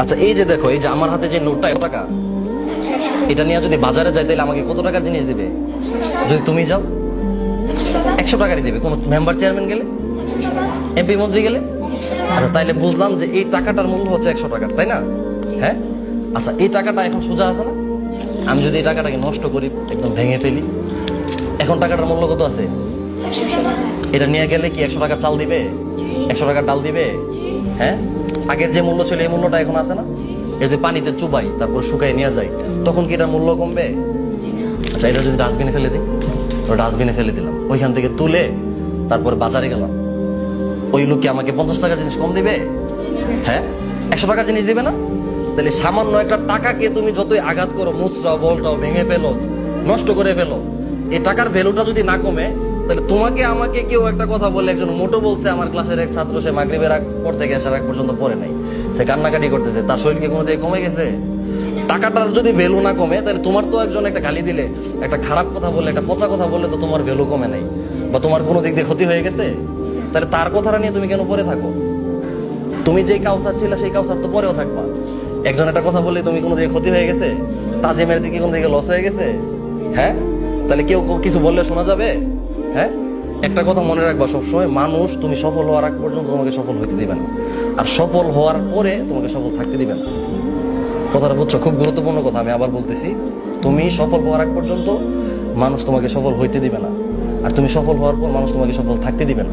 আচ্ছা এই যে দেখো, এই যে আমার হাতে যে নোটটা 1 টাকা, এটা নিয়ে যদি বাজারে যাই তাহলে আমাকে কত টাকার জিনিস দিবে? যদি তুমি যাও 100 টাকারই দিবে। কোন মেম্বার চেয়ারম্যান গেলে, এমপি মন্ত্রী গেলে। আচ্ছা তাইলে বুঝলাম যে এই টাকাটার মূল্য হচ্ছে 100 টাকার, তাই না? হ্যাঁ। আচ্ছা এই টাকাটা এখন সোজা আছে না? আমি যদি এই টাকাটাকে নষ্ট করি, একদম ভেঙে ফেলি, এখন টাকাটার মূল্য কত আছে? এটা নিয়ে গেলে কি 100 টাকার চাল দিবে? 100 টাকার ডাল দিবে? হ্যাঁ। আগের যে মূল্য ছিল এই মূল্যটা এখন আছে না? এটা যদি পানিতে চুবাই তারপর শুকাই নিয়ে যায়, তখন কি এটার মূল্য কমবে? আচ্ছা এটা যদি ডাস্টবিনে ফেলে দিই, ডাস্টবিনে ফেলে দিলাম, ওইখান থেকে তুলে তারপরে বাজারে গেলাম, ওই লোক কি আমাকে 50 টাকার জিনিস কম দিবে? হ্যাঁ। 100 টাকার জিনিস দিবে না? তাহলে সামান্য একটা টাকাকে তুমি যতই আঘাত করো, মুচড়াও, বলটাও, ভেঙে ফেলো, নষ্ট করে ফেলো, এই টাকার ভ্যালুটা যদি না কমে, তাহলে তোমাকে আমাকে কেউ একটা কথা বলে, একজন মোটো বলছে, আমার ক্লাসের এক ছাত্র, সে মাগরিবের আগ পর থেকে আসার আগ পর্যন্ত পড়ে নাই, সে কান্নাকাটি করতেছে, তার শরীরকে কোনো দিকে কমে গেছে? টাকাটার যদি ভ্যালু না কমে, তাহলে তোমার তো একজন একটা গালি দিলে, একটা খারাপ কথা বললে, একটা পচা কথা বললে তো তোমার ভ্যালু কমে নাই, বা তোমার কোনো দিক দিয়ে ক্ষতি হয়ে গেছে? তাহলে তার কথাটা নিয়ে তুমি কেন পড়ে থাকো? তুমি যেই কাউসার ছিল সেই কাউসার তো পরেও থাকবা। একজন একটা কথা বললে তুমি কোনো দিকে ক্ষতি হয়ে গেছে? তাজিমের দিকে কোনো দিকে লস হয়ে গেছে? হ্যাঁ। তাহলে কেউ কিছু বললে শোনা যাবে? হ্যাঁ। একটা কথা মনে রাখবা সবসময়, মানুষ তুমি সফল হওয়ার আগ পর্যন্ত তোমাকে সফল হইতে দিবে না, আর সফল হওয়ার পরে তোমাকে সফল থাকতে দিবে না। কথাটা বুঝছো? খুব গুরুত্বপূর্ণ কথা, আমি আবার বলতেছি, তুমি সফল হওয়ার আগ পর্যন্ত মানুষ তোমাকে সফল হইতে দিবে না, আর তুমি সফল হওয়ার পর মানুষ তোমাকে সফল থাকতে দিবে না।